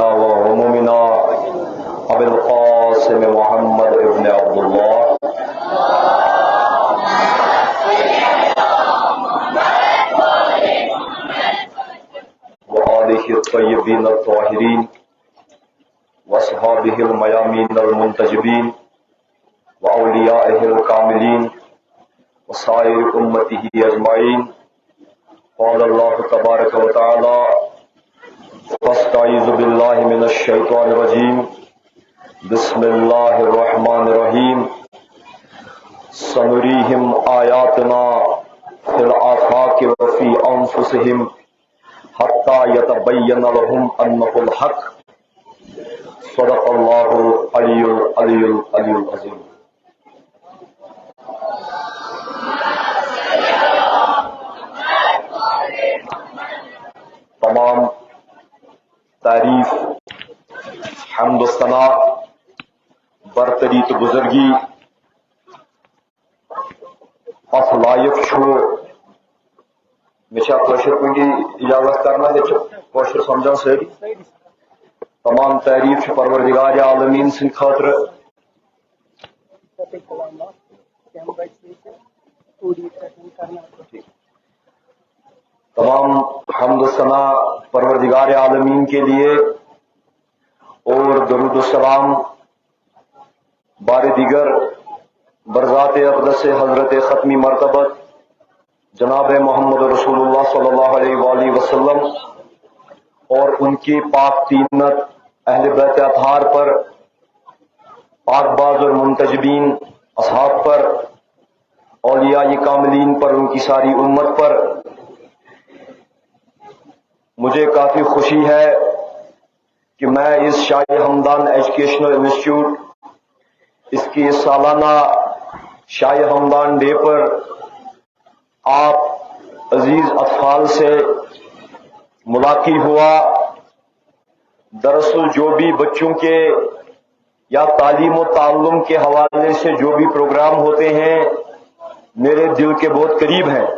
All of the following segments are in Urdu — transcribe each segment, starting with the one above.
سيدنا وأممنا أبي القاسم محمد ابن عبد الله وآله الطيبين الطاهرين وأصحابه الميامين المنتجبين وأوليائه الكاملين وسائر أمته أجمعين. قال الله تبارك وتعالى: فاستعيذ بالله من الشيطان الرجيم بسم الله الرحمن الرحيم سنريهم آياتنا في الآفاق وفي أنفسهم حتى يتبين لهم أنه الحق. صدق الله العلي العظيم. تمام تعریف، حمد و ثنا، برتری تو بزرگی ات لائق چھو مجھے کوشر کنگی اجازت کرنا ہے کوشر سمجھا ساری. تمام تعریف پروردگار عالمین سن خاطر. تمام حمد و ثنا پروردگار عالمین کے لیے اور درود و سلام بار دیگر برذات اقدس حضرت ختمی مرتبت جناب محمد رسول اللہ صلی اللہ علیہ وآلہ وسلم اور ان کی پاک تینت اہل بیت اطہار پر، پاک باز اور منتجبین اصحاب پر، اولیاء کاملین پر، ان کی ساری امت پر. مجھے کافی خوشی ہے کہ میں اس شاہ ہمدان ایجوکیشنل انسٹیٹیوٹ اس کی سالانہ شاہ ہمدان ڈے پر آپ عزیز اطفال سے ملاقات ہوا. دراصل جو بھی بچوں کے یا تعلیم و تعلم کے حوالے سے جو بھی پروگرام ہوتے ہیں میرے دل کے بہت قریب ہیں،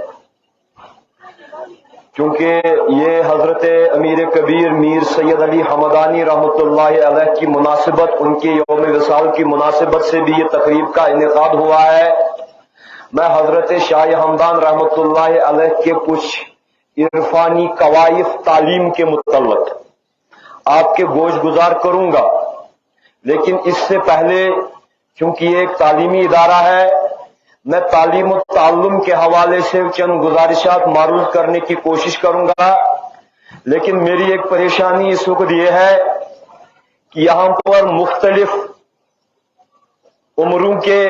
کیونکہ یہ حضرت امیر کبیر میر سید علی حمدانی رحمۃ اللہ علیہ کی مناسبت، ان کے یوم وصال کی مناسبت سے بھی یہ تقریب کا انعقاد ہوا ہے. میں حضرت شاہ ہمدان رحمۃ اللہ علیہ کے کچھ عرفانی قوائف تعلیم کے متعلق آپ کے گوش گزار کروں گا، لیکن اس سے پہلے چونکہ یہ ایک تعلیمی ادارہ ہے میں تعلیم و تعلم کے حوالے سے چند گزارشات معروض کرنے کی کوشش کروں گا. لیکن میری ایک پریشانی اس وقت یہ ہے کہ یہاں پر مختلف عمروں کے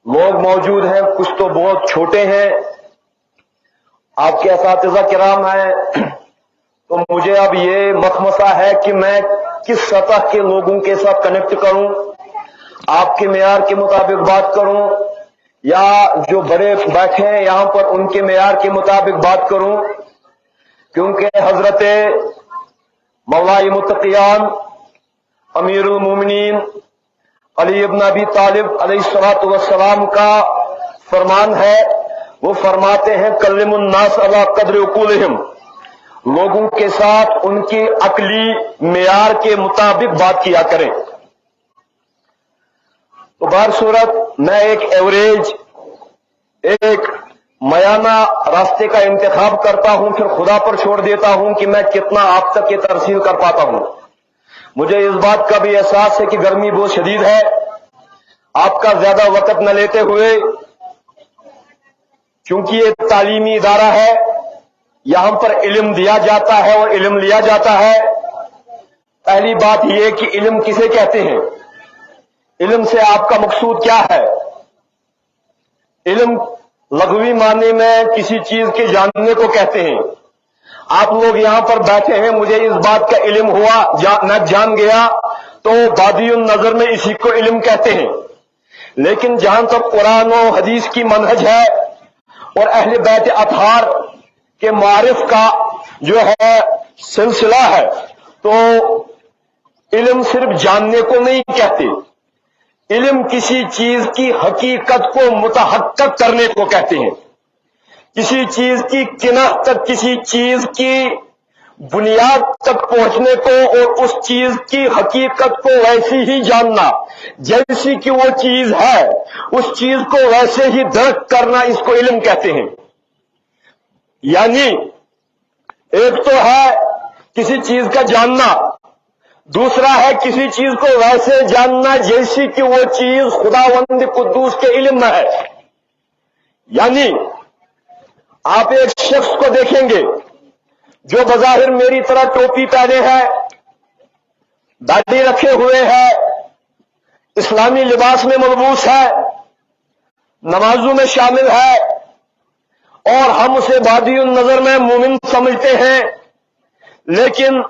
لوگ موجود ہیں، کچھ تو بہت چھوٹے ہیں، آپ کے اساتذہ کرام ہیں، تو مجھے اب یہ مخمصہ ہے کہ میں کس سطح کے لوگوں کے ساتھ کنیکٹ کروں، آپ کے معیار کے مطابق بات کروں یا جو بڑے بیٹھے ہیں یہاں پر ان کے معیار کے مطابق بات کروں. کیونکہ حضرت مولا متقیان امیر المومنین علی ابن ابی طالب علیہ الصلوۃ والسلام کا فرمان ہے، وہ فرماتے ہیں کلم الناس علی قدر عقولہم، لوگوں کے ساتھ ان کی عقلی معیار کے مطابق بات کیا کریں. تو بہر صورت میں ایک ایوریج، ایک میانہ راستے کا انتخاب کرتا ہوں، پھر خدا پر چھوڑ دیتا ہوں کہ میں کتنا آپ تک یہ ترسیل کر پاتا ہوں. مجھے اس بات کا بھی احساس ہے کہ گرمی بہت شدید ہے، آپ کا زیادہ وقت نہ لیتے ہوئے، چونکہ یہ تعلیمی ادارہ ہے یہاں پر علم دیا جاتا ہے اور علم لیا جاتا ہے. پہلی بات یہ کہ علم کسے کہتے ہیں، علم سے آپ کا مقصود کیا ہے. علم لغوی معنی میں کسی چیز کے جاننے کو کہتے ہیں. آپ لوگ یہاں پر بیٹھے ہیں، مجھے اس بات کا علم ہوا، میں جان گیا، تو بادی النظر میں اسی کو علم کہتے ہیں. لیکن جہاں تک قرآن و حدیث کی منہج ہے اور اہل بیت اطہار کے معارف کا جو ہے سلسلہ ہے، تو علم صرف جاننے کو نہیں کہتے، علم کسی چیز کی حقیقت کو متحقق کرنے کو کہتے ہیں. کسی چیز کی کنہ تک، کسی چیز کی بنیاد تک پہنچنے کو اور اس چیز کی حقیقت کو ویسی ہی جاننا جیسی کہ وہ چیز ہے، اس چیز کو ویسے ہی درک کرنا، اس کو علم کہتے ہیں۔ یعنی ایک تو ہے کسی چیز کا جاننا، دوسرا ہے کسی چیز کو ویسے جاننا جیسی کہ وہ چیز خداوند قدوس کے علم میں ہے۔ یعنی آپ ایک شخص کو دیکھیں گے جو بظاہر میری طرح ٹوپی پہنے ہے، داڑھی رکھے ہوئے ہے، اسلامی لباس میں ملبوس ہے، نمازوں میں شامل ہے، اور ہم اسے بادی النظر میں مومن سمجھتے ہیں، لیکن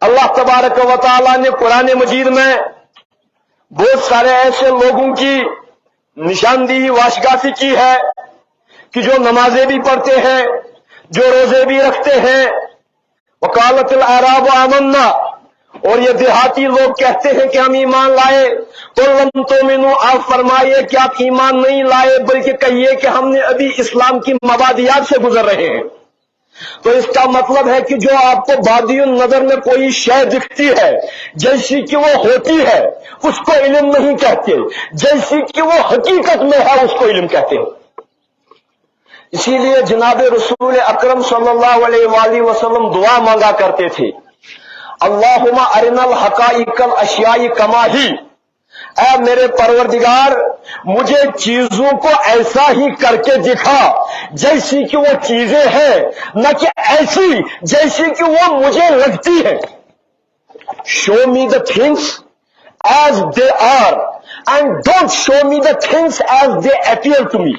اللہ تبارک و تعالی نے قرآن مجید میں بہت سارے ایسے لوگوں کی نشاندہی واشگافی کی ہے کہ جو نمازیں بھی پڑھتے ہیں، جو روزے بھی رکھتے ہیں، وقالت الاعراب آمنا، اور یہ دیہاتی لوگ کہتے ہیں کہ ہم ایمان لائے۔ قل لم تؤمنوا، آپ فرمائیے کہ آپ ایمان نہیں لائے بلکہ کہیے کہ ہم نے ابھی اسلام کی مبادیات سے گزر رہے ہیں۔ تو اس کا مطلب ہے کہ جو آپ کو بادی النظر میں کوئی شے دکھتی ہے جیسی کہ وہ ہوتی ہے اس کو علم نہیں کہتے، جیسی کہ وہ حقیقت میں ہے اس کو علم کہتے ہیں۔ اسی لیے جناب رسول اکرم صلی اللہ علیہ وآلہ وسلم دعا مانگا کرتے تھے، اللہم ارنا الحقائق الاشیاء کما ہی، اے میرے پروردگار مجھے چیزوں کو ایسا ہی کر کے دکھا جیسی کہ وہ چیزیں ہیں، نہ کہ ایسی جیسی کہ وہ مجھے لگتی ہے۔ Show me the things as they are and don't show me the things as they appear to me.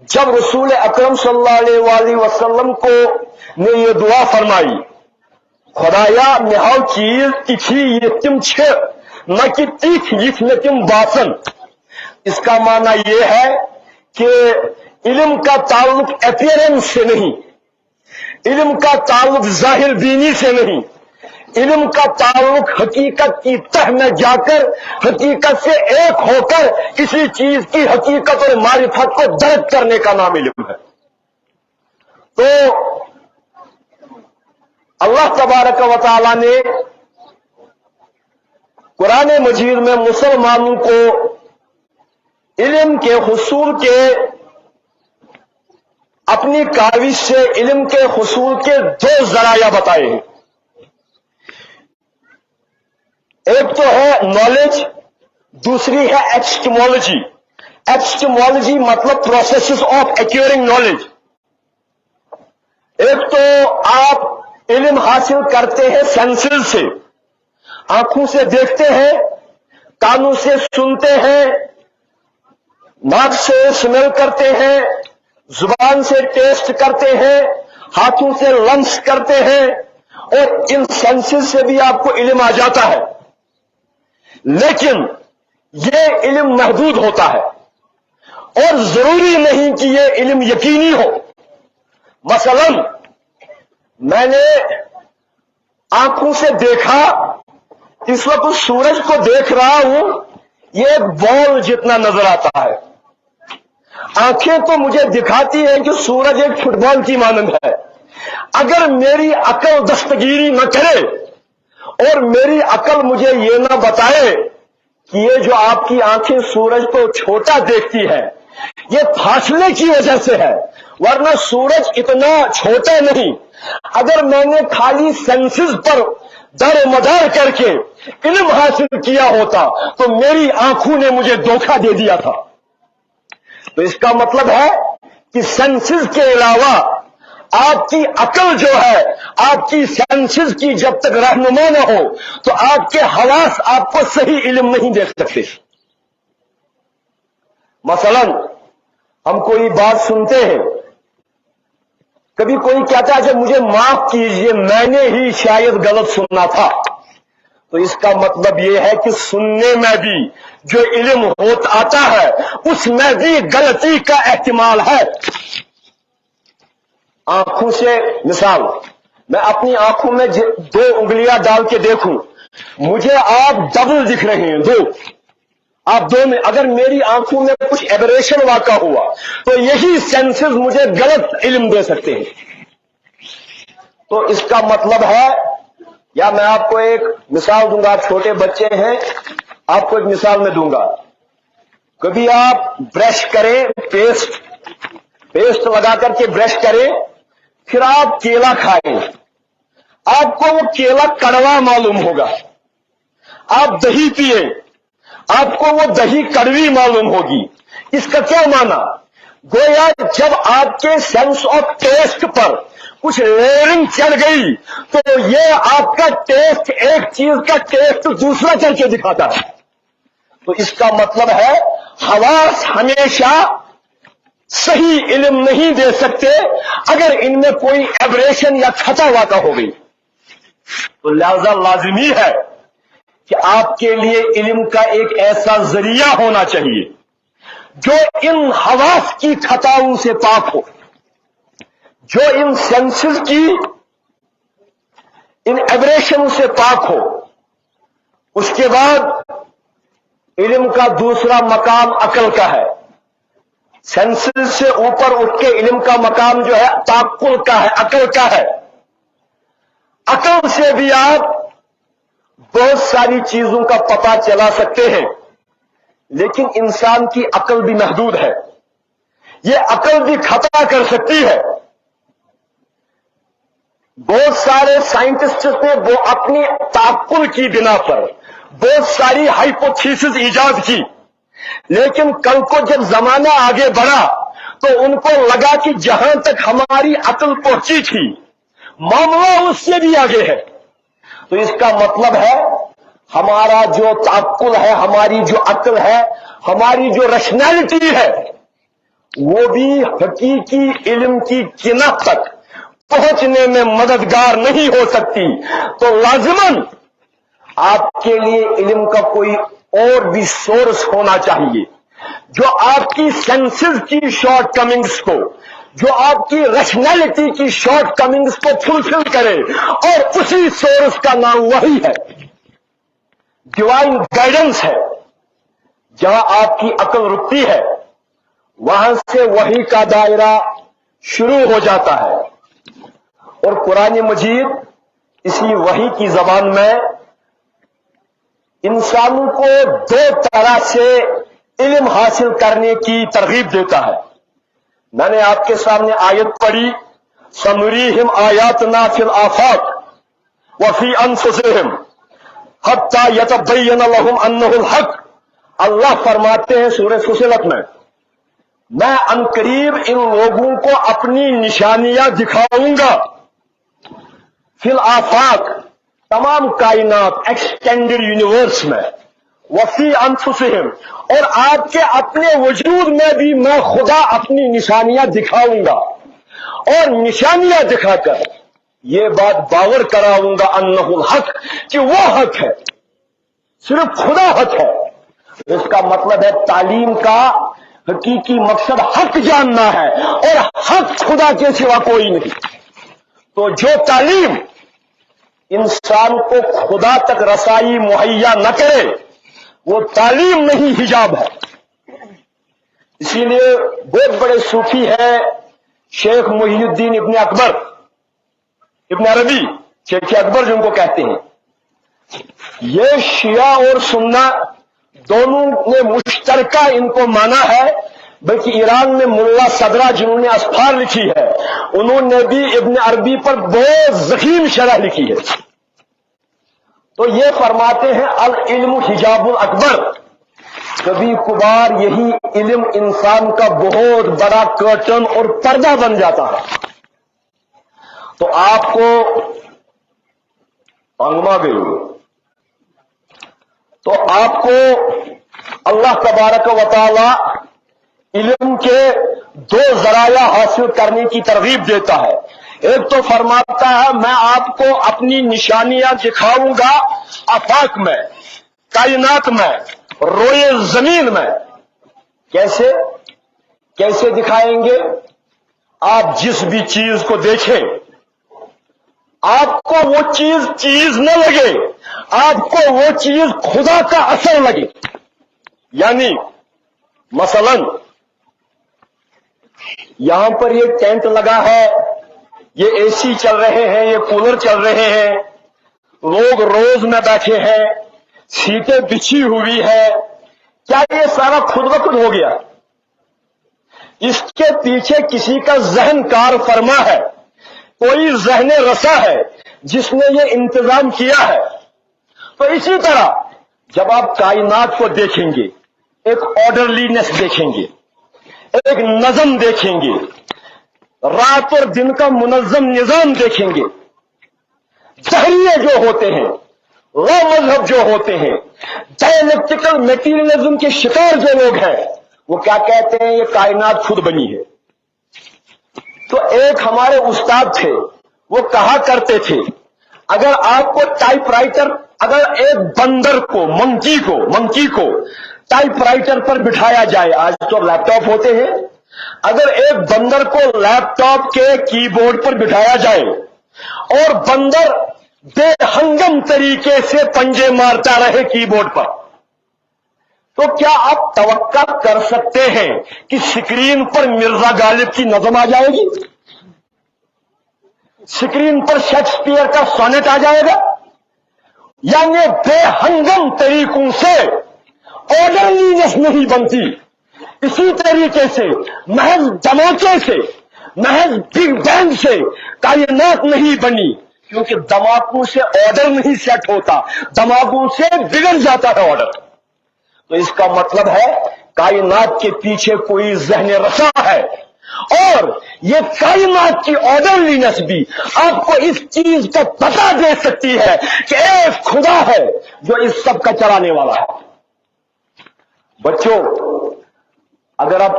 جب رسول اکرم صلی اللہ علیہ وآلہ وسلم کو نے یہ دعا فرمائی، خدایا مہاو چیز تیکھی یہ تم چھ نہ کہ تیکھ یہ نہ تم باسن، اس کا معنی یہ ہے کہ علم کا تعلق اپیرنس سے نہیں، علم کا تعلق ظاہر بینی سے نہیں، علم کا تعلق حقیقت کی تہ میں جا کر حقیقت سے ایک ہو کر کسی چیز کی حقیقت اور معرفت کو درک کرنے کا نام علم ہے۔ تو اللہ تبارک و تعالی نے قرآن مجید میں مسلمانوں کو علم کے حصول کے اپنی کاوش سے علم کے حصول کے دو ذرائع بتائے ہیں۔ ایک تو ہے نالج، دوسری ہے ایپسٹیمولوجی۔ ایپسٹیمولوجی مطلب پروسیسز آف ایکوئرنگ نالج۔ ایک تو آپ علم حاصل کرتے ہیں سینسز سے، آنکھوں سے دیکھتے ہیں، کانوں سے سنتے ہیں، ناک سے اسمیل کرتے ہیں، زبان سے ٹیسٹ کرتے ہیں، ہاتھوں سے لمس کرتے ہیں، اور ان سینسز سے بھی آپ کو علم آ جاتا ہے۔ لیکن یہ علم محدود ہوتا ہے اور ضروری نہیں کہ یہ علم یقینی ہو۔ مثلا میں نے آنکھوں سے دیکھا، اس وقت سورج کو دیکھ رہا ہوں، یہ ایک بال جتنا نظر آتا ہے۔ آنکھیں تو مجھے دکھاتی ہیں کہ سورج ایک فٹ بال کی مانند ہے۔ اگر میری عقل دستگیری نہ کرے اور میری عقل مجھے یہ نہ بتائے کہ یہ جو آپ کی آنکھیں سورج کو چھوٹا دیکھتی ہے یہ فاصلے کی وجہ سے ہے، ورنہ سورج اتنا چھوٹا نہیں۔ اگر میں نے خالی سینسز پر در مدار کر کے علم حاصل کیا ہوتا تو میری آنکھوں نے مجھے دھوکہ دے دیا تھا۔ تو اس کا مطلب ہے کہ سینسز کے علاوہ آپ کی عقل جو ہے، آپ کی سینسز کی جب تک رہنما نہ ہو تو آپ کے حواس آپ کو صحیح علم نہیں دے سکتے۔ مثلا ہم کوئی بات سنتے ہیں، کبھی کوئی کہتا ہے کہ مجھے معاف کیجئے میں نے ہی شاید غلط سنا تھا، تو اس کا مطلب یہ ہے کہ سننے میں بھی جو علم آتا ہے اس میں بھی غلطی کا احتمال ہے۔ آنکھوں سے مثال، میں اپنی آنکھوں میں 2 انگلیاں ڈال کے دیکھوں، مجھے آپ ڈبل دکھ رہے ہیں، 2 آپ 2 میں، اگر میری آنکھوں میں کچھ ایبریشن واقع ہوا تو یہی سینسز مجھے غلط علم دے سکتے ہیں۔ تو اس کا مطلب ہے، یا میں آپ کو ایک مثال دوں گا، آپ چھوٹے بچے ہیں، آپ کو ایک مثال میں دوں گا. کبھی آپ برش کریں، پیسٹ لگا کر کے برش کریں، پھر آپ کیلا کھائیں، آپ کو وہ کیلا کڑوا معلوم ہوگا. آپ دہی پیئیں، آپ کو وہ دہی کڑوی معلوم ہوگی. اس کا کیا معنی؟ گویا جب آپ کے سینس آف ٹیسٹ پر کچھ لیئرنگ چڑھ گئی تو یہ آپ کا ٹیسٹ، ایک چیز کا ٹیسٹ دوسرا چل کے دکھاتا ہے. تو اس کا مطلب ہے حواس ہمیشہ صحیح علم نہیں دے سکتے اگر ان میں کوئی ایبریشن یا خطا واقع ہو گئی. تو لہذا لازمی ہے کہ آپ کے لیے علم کا ایک ایسا ذریعہ ہونا چاہیے جو ان حواس کی خطاؤں سے پاک ہو، جو ان سینسز کی ان ایبریشن سے پاک ہو. اس کے بعد علم کا دوسرا مقام عقل کا ہے. سینسز سے اوپر اٹھ کے علم کا مقام جو ہے تعقل کا ہے، عقل کا ہے. عقل سے بھی آپ بہت ساری چیزوں کا پتہ چلا سکتے ہیں، لیکن انسان کی عقل بھی محدود ہے. یہ عقل بھی خطا کر سکتی ہے. بہت سارے سائنٹسٹ نے وہ اپنی تعقل کی بنا پر بہت ساری ہائپوتھیسز ایجاد کی، لیکن کل کو جب زمانہ آگے بڑھا تو ان کو لگا کہ جہاں تک ہماری عقل پہنچی تھی معاملہ اس سے بھی آگے ہے. تو اس کا مطلب ہے ہمارا جو تعقل ہے، ہماری جو عقل ہے، ہماری جو ریشنلٹی ہے، وہ بھی حقیقی علم کی کنہ تک پہنچنے میں مددگار نہیں ہو سکتی. تو لازماً آپ کے لیے علم کا کوئی اور بھی سورس ہونا چاہیے جو آپ کی سینسز کی شارٹ کمنگز کو، جو آپ کی ریشنلٹی کی شارٹ کمنگز کو فلفل کرے، اور اسی سورس کا نام وحی ہے، ڈیوائن گائیڈنس ہے. جہاں آپ کی عقل رکتی ہے وہاں سے وحی کا دائرہ شروع ہو جاتا ہے. اور قرآن مجید اسی وحی کی زبان میں انسانوں کو دو طرح سے علم حاصل کرنے کی ترغیب دیتا ہے. میں نے آپ کے سامنے آیت پڑھی، سنریہم آیاتنا فی الآفاق وفی انفسہم حتی یتبین لہم انہ الحق. اللہ فرماتے ہیں سورہ فصلت میں عنقریب ان لوگوں کو اپنی نشانیاں دکھاؤں گا. فی الآفاق تمام کائنات، ایکسٹینڈڈ یونیورس میں، وفی انفسہم اور آپ کے اپنے وجود میں بھی میں خدا اپنی نشانیاں دکھاؤں گا. اور نشانیاں دکھا کر یہ بات باور کراؤں گا انہ الحق، کہ وہ حق ہے، صرف خدا حق ہے. اس کا مطلب ہے تعلیم کا حقیقی مقصد حق جاننا ہے، اور حق خدا کے سوا کوئی نہیں. تو جو تعلیم انسان کو خدا تک رسائی مہیا نہ کرے وہ تعلیم نہیں، حجاب ہے. اسی لیے بہت بڑے صوفی ہیں شیخ محی الدین ابن اکبر، ابن عربی، شیخ اکبر جن کو کہتے ہیں، یہ شیعہ اور سنہ دونوں نے مشترکہ ان کو مانا ہے. بلکہ ایران میں ملا صدرہ جنہوں نے اسفار لکھی ہے انہوں نے بھی ابن عربی پر بہت ضخیم شرح لکھی ہے. تو یہ فرماتے ہیں العلم حجاب الاکبر، کبھی کبھار یہی علم انسان کا بہت بڑا کرٹن اور پردہ بن جاتا ہے. تو آپ کو انگما گئی، تو آپ کو اللہ تبارک و تعالی علم کے دو ذرائع حاصل کرنے کی ترغیب دیتا ہے. ایک تو فرماتا ہے میں آپ کو اپنی نشانیاں دکھاؤں گا آفاق میں، کائنات میں، روئے زمین میں. کیسے دکھائیں گے؟ آپ جس بھی چیز کو دیکھیں آپ کو وہ چیز نہ لگے، آپ کو وہ چیز خدا کا اثر لگے. یعنی مثلا یہاں پر یہ ٹینٹ لگا ہے، یہ اے سی چل رہے ہیں، یہ کولر چل رہے ہیں، لوگ روز میں بیٹھے ہیں، سیٹیں بچھی ہوئی ہے، کیا یہ سارا خود بخود ہو گیا؟ اس کے پیچھے کسی کا ذہن کار فرما ہے، کوئی ذہن رسا ہے جس نے یہ انتظام کیا ہے۔ تو اسی طرح جب آپ کائنات کو دیکھیں گے، ایک آرڈرلینس دیکھیں گے، ایک نظم دیکھیں گے، رات اور دن کا منظم نظام دیکھیں گے، دہریے جو ہوتے ہیں، لا مذہب جو ہوتے ہیں، ڈائلیکٹیکل میٹیریلزم کے شکار جو لوگ ہیں، وہ کیا کہتے ہیں؟ یہ کائنات خود بنی ہے۔ تو ایک ہمارے استاد تھے، وہ کہا کرتے تھے اگر آپ کو ٹائپ رائٹر، اگر ایک بندر کو، منکی کو ٹائپ رائٹر پر بٹھایا جائے، آج تو لیپ ٹاپ ہوتے ہیں، اگر ایک بندر کو لیپ ٹاپ کے کی بورڈ پر بٹھایا جائے اور بندر بے ہنگم طریقے سے پنجے مارتا رہے کی بورڈ پر، تو کیا آپ توقع کر سکتے ہیں کہ اسکرین پر مرزا غالب کی نظم آ جائے گی؟ اسکرین پر شیکسپیئر کا سونیٹ آ جائے گا؟ یعنی بے ہنگم طریقوں سے آرڈرلینس نہیں بنتی، اسی طریقے سے محض دھماکے سے، محض بگ بینگ سے کائنات نہیں بنی، کیونکہ دھماکوں سے آرڈر نہیں سیٹ ہوتا، دھماکوں سے بگڑ جاتا ہے آرڈر۔ تو اس کا مطلب ہے کائنات کے پیچھے کوئی ذہن رسا ہے، اور یہ کائنات کی آرڈرلینس بھی آپ کو اس چیز کا پتہ دے سکتی ہے کہ ایک خدا ہے جو اس سب کا چلانے والا ہے۔ بچوں، اگر آپ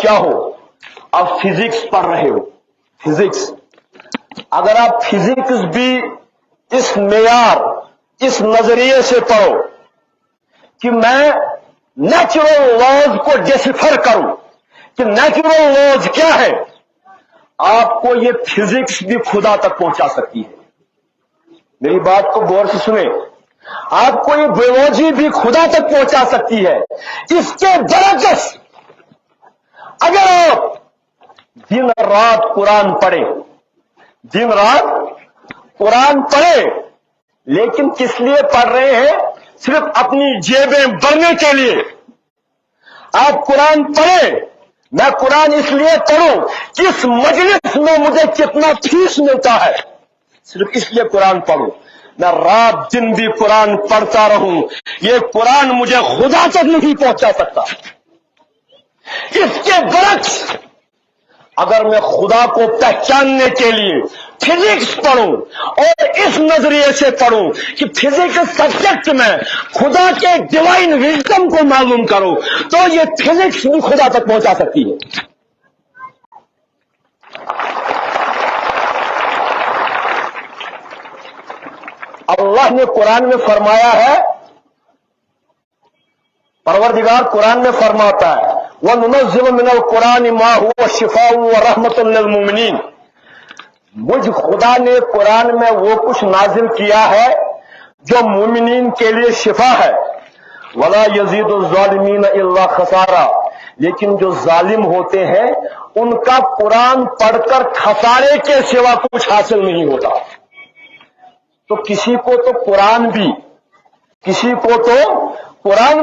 چاہو آپ فزکس پڑھ رہے ہو، فزکس، اگر آپ فزکس بھی اس معیار، اس نظریے سے پڑھو کہ میں نیچرل لاز کو ڈیسیفر کروں کہ نیچرل لاز کیا ہے، آپ کو یہ فزکس بھی خدا تک پہنچا سکتی ہے۔ میری بات کو غور سے سنیں، آپ کو یہ بایولوجی بھی خدا تک پہنچا سکتی ہے۔ اس کے برعکس اگر آپ دن رات قرآن پڑھیں، لیکن کس لیے پڑھ رہے ہیں؟ صرف اپنی جیبیں بھرنے کے لیے۔ آپ قرآن پڑھیں، میں قرآن اس لیے پڑھوں کہ اس مجلس میں مجھے کتنا فیس ملتا ہے، صرف اس لیے قرآن پڑھوں۔ میں رات دن بھی قرآن پڑھتا رہوں، یہ قرآن مجھے خدا تک نہیں پہنچا سکتا۔ اس کے برعکس اگر میں خدا کو پہچاننے کے لیے فزکس پڑھوں اور اس نظریے سے پڑھوں کہ فزکس سبجیکٹ میں خدا کے ڈیوائن وزڈم کو معلوم کروں، تو یہ فزکس بھی خدا تک پہنچا سکتی ہے۔ اللہ نے قرآن میں فرمایا ہے، پروردگار قرآن میں فرماتا ہے وَنُنَزِّلُ مِنَ الْقُرْآنِ مَا هُوَ شِفَاءٌ وَرَحْمَةٌ لِّلْمُؤْمِنِينَ، مجھ خدا نے قرآن میں وہ کچھ نازل کیا ہے جو مومنین کے لیے شفا ہے، وَلَا يَزِيدُ الظَّالِمِينَ إِلَّا خَسَارًا، لیکن جو ظالم ہوتے ہیں ان کا قرآن پڑھ کر خسارے کے سوا کچھ حاصل نہیں ہوتا۔ تو کسی کو تو قرآن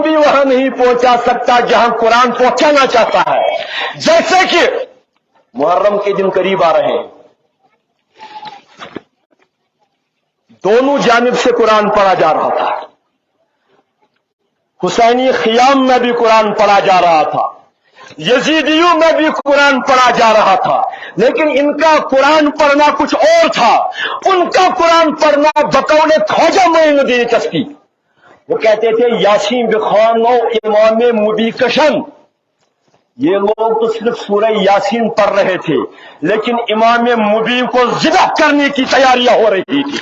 بھی وہاں نہیں پہنچا سکتا جہاں قرآن پہنچانا چاہتا ہے۔ جیسے کہ محرم کے دن قریب آ رہے ہیں، دونوں جانب سے قرآن پڑھا جا رہا تھا، حسینی خیام میں بھی قرآن پڑھا جا رہا تھا، یزیدیوں میں بھی قرآن پڑھا جا رہا تھا، لیکن ان کا قرآن پڑھنا کچھ اور تھا۔ ان کا قرآن پڑھنا بقول خواجہ معین الدین چشتی، وہ کہتے تھے یاسین بخوانو امام مبی کشن، یہ لوگ تو صرف سورہ یاسین پڑھ رہے تھے، لیکن امام مبی کو ذبح کرنے کی تیاریاں ہو رہی تھی۔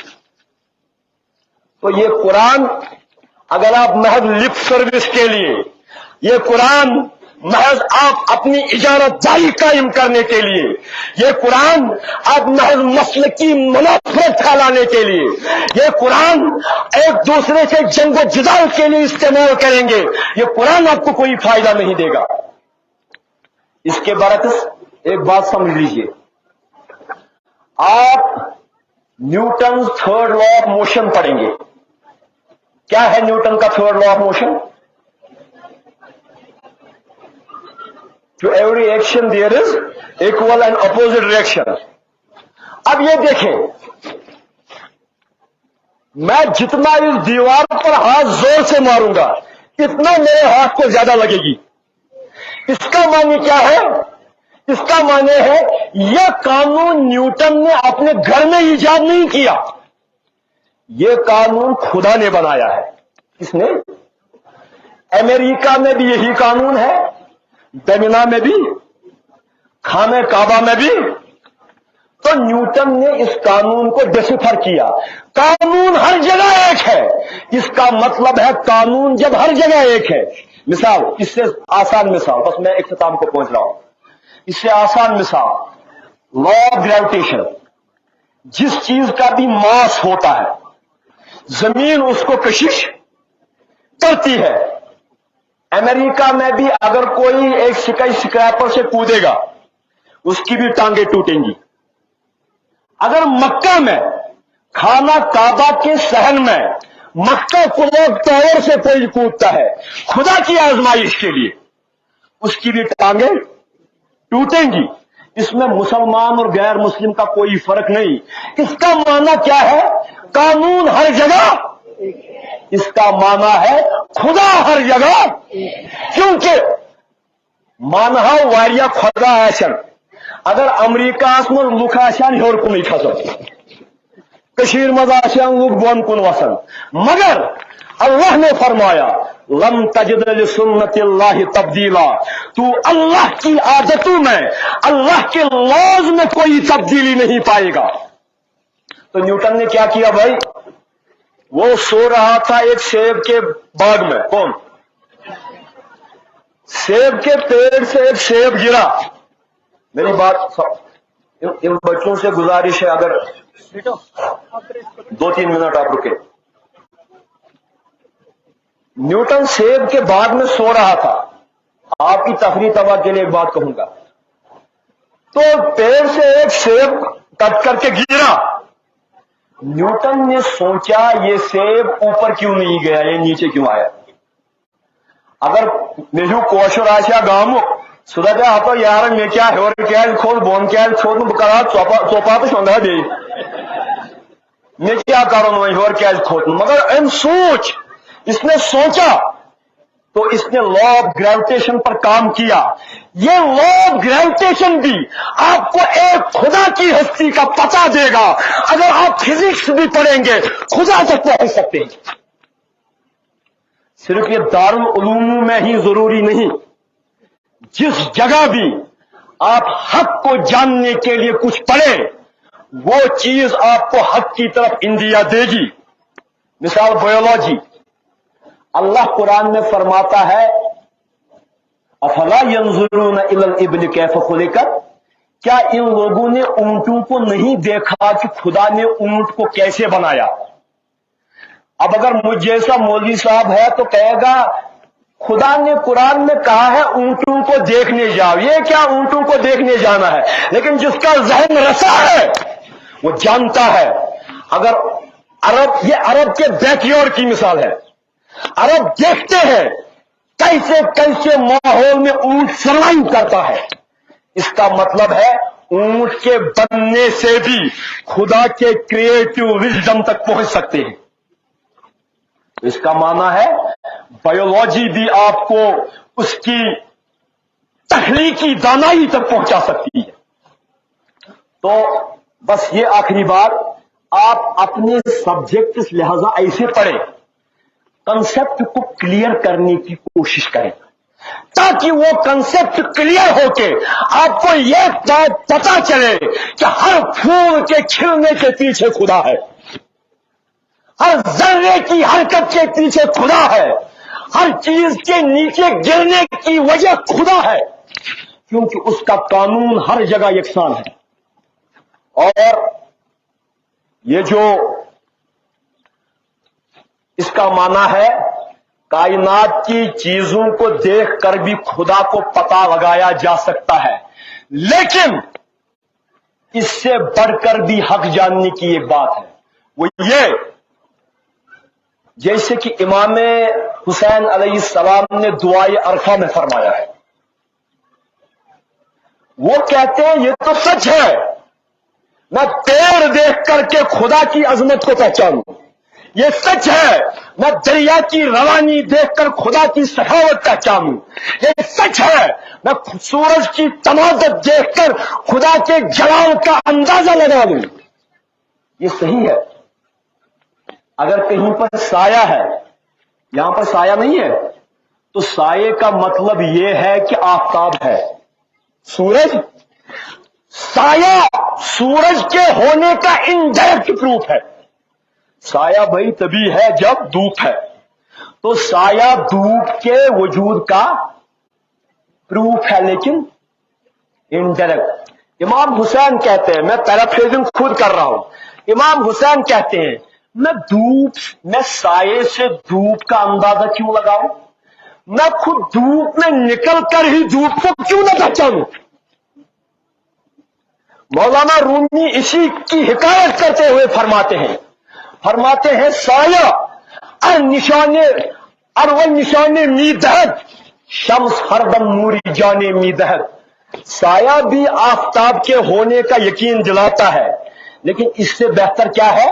تو یہ قرآن اگر آپ محض لپ سروس کے لیے، یہ قرآن محض آپ اپنی اجارت داری قائم کرنے کے لیے، یہ قرآن آپ محض مسلکی منافرت پھیلانے کے لیے، یہ قرآن ایک دوسرے سے جنگ و جدال کے لیے استعمال کریں گے، یہ قرآن آپ کو کوئی فائدہ نہیں دے گا۔ اس کے برعکس ایک بات سمجھ لیجئے، آپ Newton third law of motion پڑھیں گے. کیا ہے نیوٹن کا third law of motion? To every action there is equal and opposite reaction. اب یہ دیکھیں، میں جتنا اس دیوار پر ہاتھ زور سے ماروں گا اتنا میرے ہاتھ کو زیادہ لگے گی. اس کا معنی کیا ہے؟ اس کا معنی ہے یہ قانون نیوٹن نے اپنے گھر میں ایجاد نہیں کیا، یہ قانون خدا نے بنایا ہے. کس نے؟ امریکہ میں بھی یہی قانون ہے، دمنا میں بھی، خانہ کعبہ میں بھی. تو نیوٹن نے اس قانون کو ڈسفر کیا. قانون ہر جگہ ایک ہے، اس کا مطلب ہے قانون جب ہر جگہ ایک ہے. مثال، اس سے آسان مثال، بس میں اختتام کو پہنچ رہا ہوں. اس سے آسان مثال، لا آف گریویٹیشن. جس چیز کا بھی ماس ہوتا ہے زمین اس کو کشش کرتی ہے. امریکہ میں بھی اگر کوئی ایک سکائی سکریپر سے کودے گا اس کی بھی ٹانگیں ٹوٹیں گی. اگر مکہ میں خانہ کعبہ کے صحن میں مکہ کلوک ٹاور سے کوئی کودتا ہے خدا کی آزمائش کے لیے، اس کی بھی ٹانگیں ٹوٹیں گی. اس میں مسلمان اور غیر مسلم کا کوئی فرق نہیں. اس کا معنی کیا ہے؟ قانون ہر جگہ، اس کا معنی ہے خدا ہر جگہ. کیونکہ مانہا واریا خدا آسن، اگر امریکہ میں لوک آسان ہیور کن کھسان، کشیر مز آسان لوک بون کن وسان، مگر اللہ نے فرمایا لم تجد لسنت اللہ تبدیلا. تو اللہ کی عادتوں میں، اللہ کے لاز میں کوئی تبدیلی نہیں پائے گا. تو نیوٹن نے کیا کیا بھائی؟ وہ سو رہا تھا ایک سیب کے باغ میں. کون؟ سیب کے پیڑ سے ایک سیب گرا. میری بات ان بچوں سے گزارش ہے، اگر 2-3 منٹ آپ رکے. نیوٹن سیب کے باغ میں سو رہا تھا. آپ کی تفریح تباہ کے لیے ایک بات کہوں گا. تو پیڑ سے ایک سیب کٹ کر کے گرا. نیوٹن نے سوچا یہ سیب اوپر کیوں نہیں گیا، یہ نیچے کیوں آیا. اگر میرے کوشر آشا گامو سدا کیا ہاتھوں یار میں کیا ہیور کیا کھول بون کیا چھوڑ بکرا چوپا تو سنگا دے میں کیا کروں ہیور کیا کھول. مگر ان سوچ، اس نے سوچا تو اس نے لا آف گریویٹیشن پر کام کیا. یہ لا آف گریویٹیشن بھی آپ کو ایک خدا کی ہستی کا پتہ دے گا. اگر آپ فزکس بھی پڑھیں گے خدا تک پہنچ سکتے ہیں. صرف یہ دارالعلوم میں ہی ضروری نہیں، جس جگہ بھی آپ حق کو جاننے کے لیے کچھ پڑھیں وہ چیز آپ کو حق کی طرف اندیا دے گی. مثال بایولوجی، اللہ قرآن میں فرماتا ہے افلا ينظرون الى الابل كيف خلقت. کیا ان لوگوں نے اونٹوں کو نہیں دیکھا کہ خدا نے اونٹ کو کیسے بنایا؟ اب اگر مجھ جیسا مولوی صاحب ہے تو کہے گا خدا نے قرآن میں کہا ہے اونٹوں کو دیکھنے جاؤ، یہ کیا اونٹوں کو دیکھنے جانا ہے؟ لیکن جس کا ذہن رسا ہے وہ جانتا ہے. اگر عرب، یہ عرب کے بیک یارڈ کی مثال ہے. عرب دیکھتے ہیں کیسے کیسے ماحول میں اونٹ سروائیو کرتا ہے. اس کا مطلب ہے اونٹ کے بننے سے بھی خدا کے کریٹو وزڈم تک پہنچ سکتے ہیں. اس کا معنی ہے بایولوجی بھی آپ کو اس کی تخلیقی دانائی تک پہنچا سکتی ہے. تو بس یہ آخری بات، آپ اپنے سبجیکٹ لہذا ایسے پڑھیں، کنسپٹ کو کلیئر کرنے کی کوشش کریں تاکہ وہ کنسپٹ کلیئر ہو کے آپ کو یہ بات پتا چلے کہ ہر پھول کے کھلنے کے پیچھے خدا ہے، ہر ذرے کی حرکت کے پیچھے خدا ہے، ہر چیز کے نیچے گرنے کی وجہ خدا ہے، کیونکہ اس کا قانون ہر جگہ یکساں ہے. اور یہ جو اس کا معنی ہے کائنات کی چیزوں کو دیکھ کر بھی خدا کو پتہ لگایا جا سکتا ہے، لیکن اس سے بڑھ کر بھی حق جاننے کی ایک بات ہے، وہ یہ جیسے کہ امام حسین علیہ السلام نے دعائے عرفہ میں فرمایا ہے. وہ کہتے ہیں یہ تو سچ ہے، میں پیڑ دیکھ کر کے خدا کی عظمت کو پہچانوں، یہ سچ ہے میں دریا کی روانی دیکھ کر خدا کی سخاوت پہچانوں، یہ سچ ہے میں سورج کی تمازت دیکھ کر خدا کے جلال کا اندازہ لگا لوں. یہ صحیح ہے. اگر کہیں پر سایہ ہے، یہاں پر سایہ نہیں ہے، تو سائے کا مطلب یہ ہے کہ آفتاب ہے. سورج، سایہ سورج کے ہونے کا انڈائریکٹ پروف ہے. سایہ بھائی تبھی ہے جب دھوپ ہے، تو سایہ دھوپ کے وجود کا پروف ہے لیکن انڈائریکٹ. امام حسین کہتے ہیں، میں پیرافریزنگ خود کر رہا ہوں، امام حسین کہتے ہیں میں سائے سے دھوپ کا اندازہ کیوں لگاؤں؟ میں خود دھوپ میں نکل کر ہی دھوپ کو کیوں نہ پہچانوں؟ مولانا رومی اسی کی حکایت کرتے ہوئے فرماتے ہیں سایہ اور نشان میدہد شمس ہردم نوری جانے میدہد. سایہ بھی آفتاب کے ہونے کا یقین دلاتا ہے، لیکن اس سے بہتر کیا ہے؟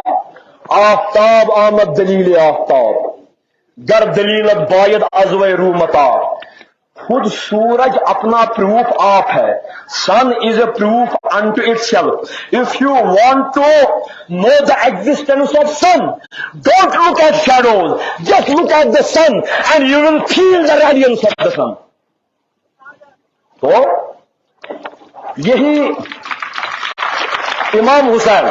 آفتاب آمد دلیل آفتاب، گر دلیلت باید ازوے رومتا. خود سورج اپنا پروف آپ ہے. Sun is a proof unto itself. If you want to know the existence of sun, don't look at shadows, just look at the sun and you will feel the radiance of the sun. تو یہی امام حسین،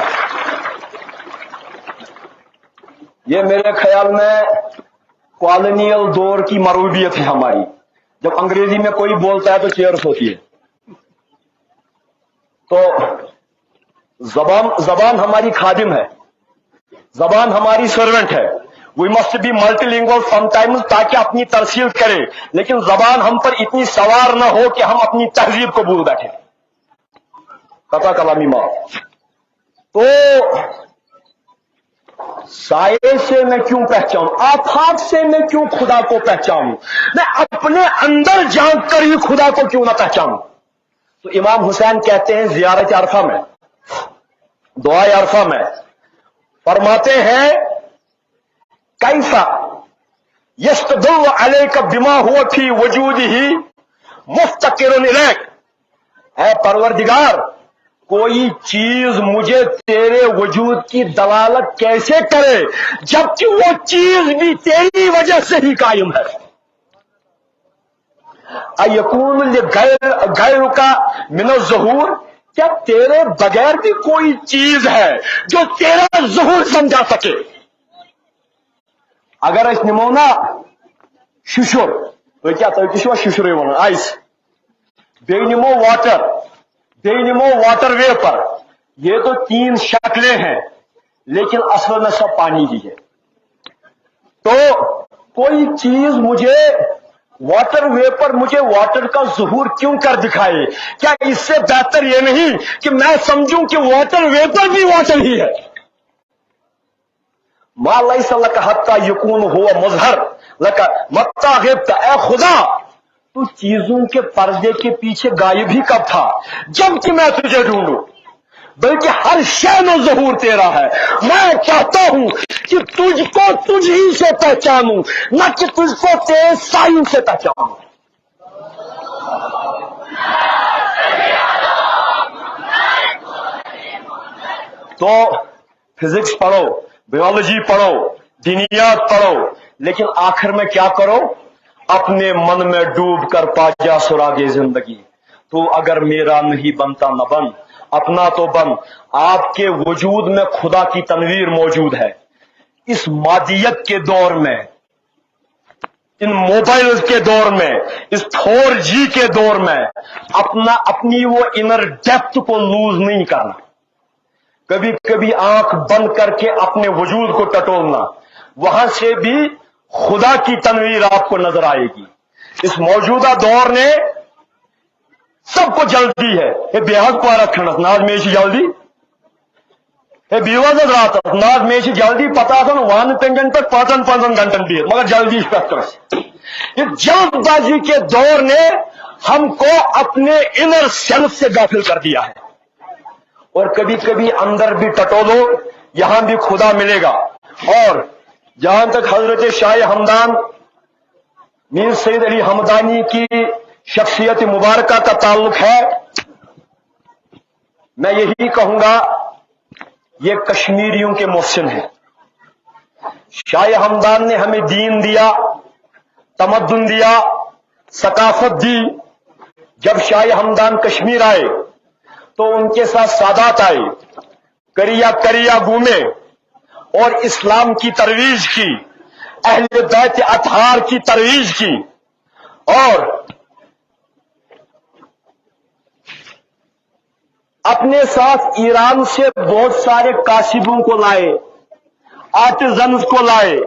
یہ میرے خیال میں کالونیل دور کی مروبیت ہے ہماری. جب انگریزی میں کوئی بولتا ہے تو چیئرس ہوتی ہے. تو زبان ہماری خادم ہے، زبان ہماری سرونٹ ہے. We must be multilingual sometimes تاکہ اپنی ترسیل کرے، لیکن زبان ہم پر اتنی سوار نہ ہو کہ ہم اپنی تہذیب کو بھول بیٹھے. قطع کلامی معاف. تو سائے سے میں کیوں پہچانوں؟ آفاق سے میں کیوں خدا کو پہچانوں؟ میں اپنے اندر جھانک کر ہی خدا کو کیوں نہ پہچانوں؟ تو امام حسین کہتے ہیں زیارت عرفہ میں، دعائے عرفہ میں فرماتے ہیں کیسا یستدل علیک بما هو فی وجودہ مفتقر الیک. اے پروردگار، کوئی چیز مجھے تیرے وجود کی دلالت کیسے کرے جبکہ وہ چیز بھی تیری وجہ سے ہی قائم ہے. ایکون غیرک من الظہور، کیا تیرے بغیر بھی کوئی چیز ہے جو تیرا ظہور سمجھا سکے؟ اگر اس نمونا ششر تو کیا تو ششر آئس، بے نمو واٹر، بے نمو واٹر ویپر، یہ تو تین شکلیں ہیں لیکن اصل میں سب پانی ہی ہے. تو کوئی چیز مجھے واٹر ویپر مجھے واٹر کا ظہور کیوں کر دکھائے؟ کیا اس سے بہتر یہ نہیں کہ میں سمجھوں کہ واٹر ویپر بھی واٹر ہی ہے؟ ما لیس لک حتی یکون ہوا مظہر لک متا غبت. اے خدا، تو چیزوں کے پردے کے پیچھے غائب ہی کب تھا جب کہ میں تجھے ڈھونڈوں؟ بلکہ ہر شے میں ظہور تیرا ہے. میں چاہتا ہوں کہ تجھ کو تجھ ہی سے پہچانوں، نہ کہ تجھ کو تیرے سائن سے پہچانوں. تو فزکس پڑھو، بیولوجی پڑھو، دینیات پڑھو، لیکن آخر میں کیا کرو؟ اپنے من میں ڈوب کر پا جا سراغ زندگی. تو اگر میرا نہیں بنتا نہ بن، اپنا تو بن. آپ کے وجود میں خدا کی تنویر موجود ہے. اس مادیت کے دور میں، ان موبائل کے دور میں، اس 4G کے دور میں اپنی وہ انر ڈیپتھ کو لوز نہیں کرنا. کبھی کبھی آنکھ بند کر کے اپنے وجود کو ٹٹولنا، وہاں سے بھی خدا کی تنویر آپ کو نظر آئے گی. اس موجودہ دور نے سب کو جلدی ہے یہ بیاض پارا کھنس ناز میں جلدی ہے بیواز رات ناز میں جلدی پتا تھا وان پنگن تک 5 گھنٹن بھی مگر جلدی یہ جلد بازی کے دور نے ہم کو اپنے انر سیلف سے غافل کر دیا ہے اور کبھی کبھی اندر بھی ٹٹولو یہاں بھی خدا ملے گا. اور جہاں تک حضرت شاہ ہمدان میر سید علی ہمدانی کی شخصیت مبارکہ کا تعلق ہے میں یہی کہوں گا یہ کشمیریوں کے محسن ہیں. شاہ ہمدان نے ہمیں دین دیا تمدن دیا ثقافت دی. جب شاہ ہمدان کشمیر آئے تو ان کے ساتھ سادات آئے کریا گھومے اور اسلام کی ترویج کی اہل بیت اطہار کی ترویج کی اور اپنے ساتھ ایران سے بہت سارے کاسبوں کو لائے آرٹیزنز کو لائے.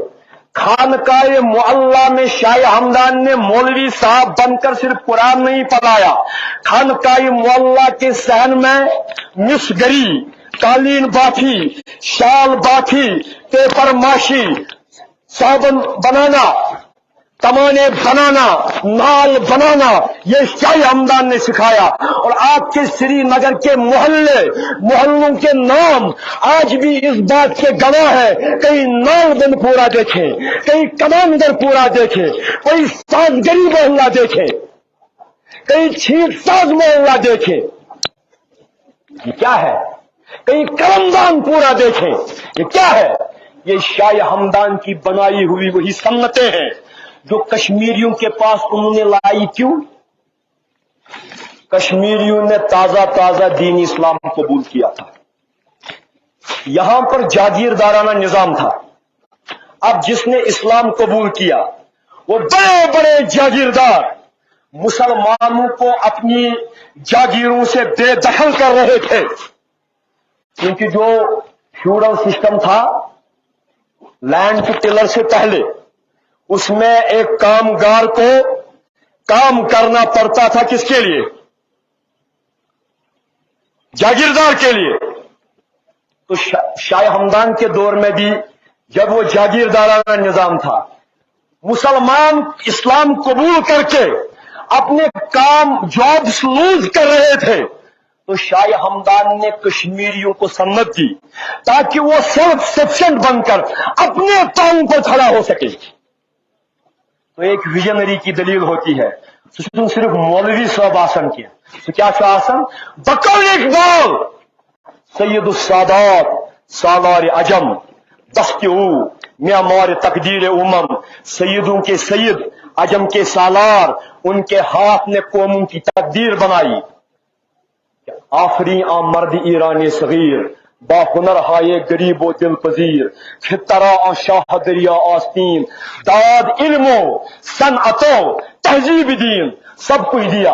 خانقاہ معلیٰ میں شاہ ہمدان نے مولوی صاحب بن کر صرف قرآن نہیں پڑھایا خانقاہ معلیٰ کے صحن میں مسگری قالین بافی شال بافی پیپر ماشی صابن بنانا کمانے بنانا نال بنانا یہ شاہ ہمدان نے سکھایا. اور آپ کے سری نگر کے محلوں کے نام آج بھی اس بات کے گواہ ہے. کئی نال بند پورا دیکھیں کئی کماندر پورا دیکھیں کوئی سازگری محلہ دیکھیں کئی چھیٹ ساز محلہ دیکھیں یہ کیا ہے. کئی کرمدان پورا دیکھیں یہ کیا ہے. یہ شاہ ہمدان کی بنائی ہوئی وہی سنتیں ہیں جو کشمیریوں کے پاس انہوں نے لائی. کیوں؟ کشمیریوں نے تازہ دین اسلام قبول کیا تھا. یہاں پر جاگیردارانہ نظام تھا. اب جس نے اسلام قبول کیا وہ بڑے بڑے جاگیردار مسلمانوں کو اپنی جاگیروں سے بے دخل کر رہے تھے کیونکہ جو فیوڈل سسٹم تھا لینڈ کے ٹلر سے پہلے اس میں ایک کامگار کو کام کرنا پڑتا تھا. کس کے لیے؟ جاگیردار کے لیے. تو شاہ ہمدان کے دور میں بھی جب وہ جاگیردارانہ نظام تھا مسلمان اسلام قبول کر کے اپنے کام جابس لوز کر رہے تھے تو شاہ ہمدان نے کشمیریوں کو سنت دی تاکہ وہ سیلف سفیشینٹ بن کر اپنے پاؤں پر کھڑا ہو سکے. تو ایک ویژنری کی دلیل ہوتی ہے تم صرف مولوی صاحب آسن کے تو کیا آسن بکر اقبال سید السادات سالار عجم دست او معمار تقدیر امم سیدوں کے سید عجم کے سالار ان کے ہاتھ نے قوموں کی تقدیر بنائی. آفری آن مرد ایرانی صغیر با ہنر ہائے غریب و دل پذیر خطرہ آن شاہ دریا آستین داد علم و صنعت و تہذیب دین سب کچھ دیا.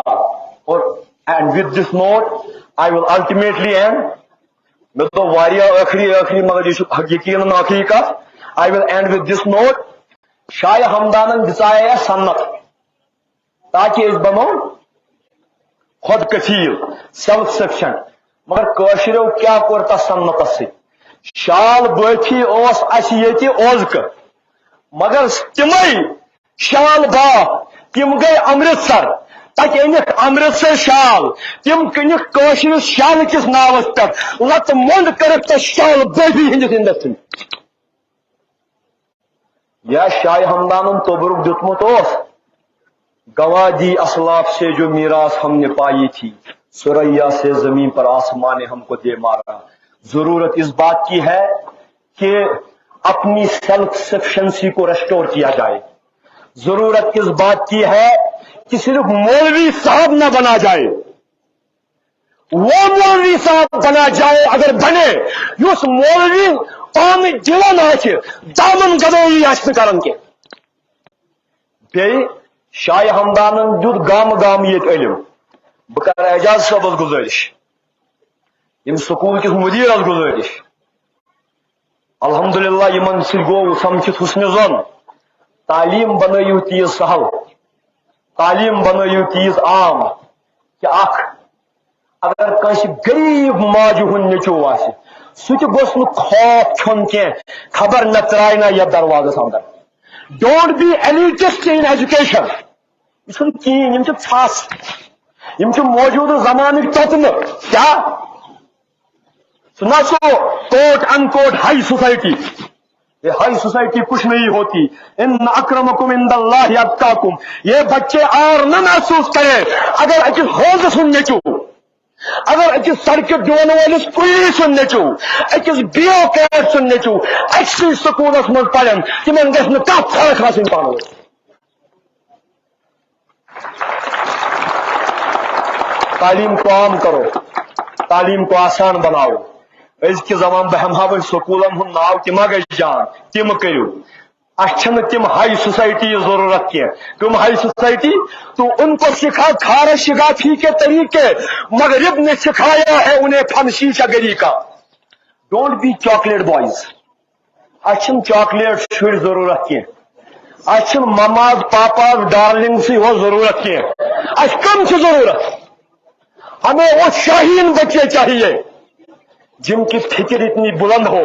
اور and with this note I will ultimately end میں تو واریاہ آخری مگر یہ یقیناً آخری کت I will end with this note شاہ ہمدانن دِژایے سنت تاکہ اس بنو خود کفیل سیلف سفیشینٹ. مگر کاشرو کیا کور تس سنتس سی شال بٲتھی اوس اَسہِ ییٚتہِ اوزکہٕ مگر تِمے شال باپ تِم گٔے امرتسر تتہِ أنِکھ امرتسر شال تِم کٕنِکھ کٲشرِس شال کِس ناوس پٮ۪ٹھ لتہٕ موٚنٛڈ کٔرٕکھ تتھ شال بٲبی ہٕنٛدِس انڈسٹری. یا شاہ ہمدانن توبرک دیُتمُت اوس گواہ دی اسلاف سے جو میراث ہم نے پائی تھی سریا سے زمین پر آسمان نے ہم کو دے مارا. ضرورت اس بات کی ہے کہ اپنی سیلف سفیشنسی کو ریسٹور کیا جائے. ضرورت اس بات کی ہے کہ صرف مولوی صاحب نہ بنا جائے وہ مولوی صاحب بنا جائے اگر بنے اس مولوی پان دلن آچے دامن گدوئی آچ کرن کے. بیٚیہِ شاہ ہمدانن دیُت گام ییٚتہِ علم. بہٕ کرٕ اعجاز صٲبس گُزٲرِش یم سکول کس مدیر گزارش الحمدللہ یمن سۭتۍ گوٚو سمکھِتھ حسنِ زن تعلیم بنٲیِو تیٖژ سہل تعلیم بنٲیِو تیٖژ عام کہ اگر کنس غریب ماجہ ہند نیچو آسہ سہ تہ گوس نہ خوف کھیون کی خبر نہ ترائے نا یتھ دروازس اندر. Don't be elitist in education. یہ کہین یم ٹھس یم موجودہ زمانک توتمہ کیا نہ سو کوٹ ان کوٹ ہائی سوسائٹی. یہ ہائی سوسائٹی کچھ نہیں ہوتی. ان اکرمکم عند اللہ اتقاکم. یہ بچے اور نہ محسوس کرے اگر اکس حوض سن نیچو، اگر اکس سڑک ڈون ولس کلی سن نیچو، اکس بیوکریٹ سن نیچو اکسی سکولس من پڑھن تمن گھس نہ کانٛہہ فرق آسن پانہٕ ؤنۍ. تعلیم کو عام کرو، تعلیم کو آسان بناؤ. ازکہ زمان بہ ہمہا وہ سکولن ہند ناو تہ ما گژھِ جان تم کرو. اچھن تم ہائی سوسائٹی ضرورت کی. تم ہائی سوسائٹی تو ان کو سکھا کھارا شگافی کے طریقے، مغرب نے سکھایا ہے انہیں فن شیشہ گری کا. Don't be chocolate boys. اچھن چاکلیٹ شر ضرورت کی. اچھن مماز پاپاز ڈارلنگ سی وہ ضرورت کی. اچھ کم سے ضرورت ہمیں وہ شاہین بچے چاہیے جن کی فکر اتنی بلند ہو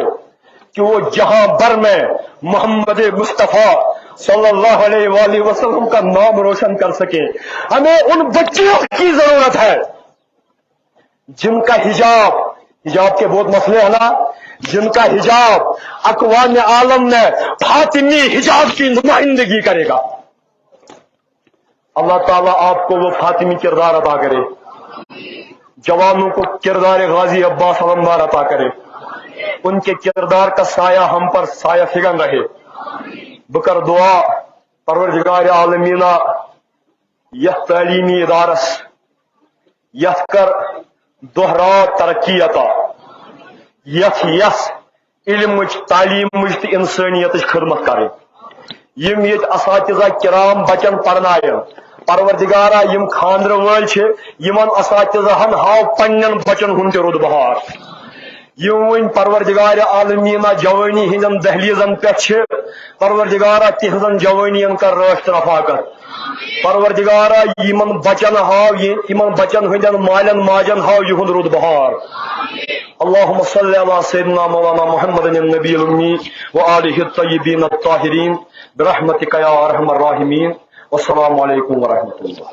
کہ وہ جہاں بر میں محمد مصطفیٰ صلی اللہ علیہ وآلہ وسلم کا نام روشن کر سکے. ہمیں ان بچیوں کی ضرورت ہے جن کا حجاب کے بہت مسئلے ہیں نا، جن کا حجاب اقوام عالم میں فاطمی حجاب کی نمائندگی کرے گا. اللہ تعالیٰ آپ کو وہ فاطمی کردار عطا کرے. جوانوں کو کردار غازی عباس علمدار عطا کرے. ان کے کردار کا سایہ ہم پر سایہ فگن رہے. بکر دعا پروردگار عالمینہ یہ تعلیمی ادارس یت کر دوہرا ترقی عطا، یس علم تعلیم تو انسانیت خدمت کرے. یم یہ اساتذہ کرام بچن پرنائن پروردگارہ یم خاندر ول یمن اساتذہن ہاو پنن بچن ہند رود بہار. یم ون پروردگار عالمینہ جوانی ہندن دہلیزن پہ پروردگارہ تہذن جوانین کر راشت رفاقت. پروردگارہ یمن بچن ہاو یمن بچن ہندن مالن ماجن ہاو یہند رود بہار. اللهم صل على سيدنا مولانا محمد النبي الأمي وآله الطيبين الطاهرين برحمتك يا أرحم الراحمين. والسلام عليكم ورحمة الله.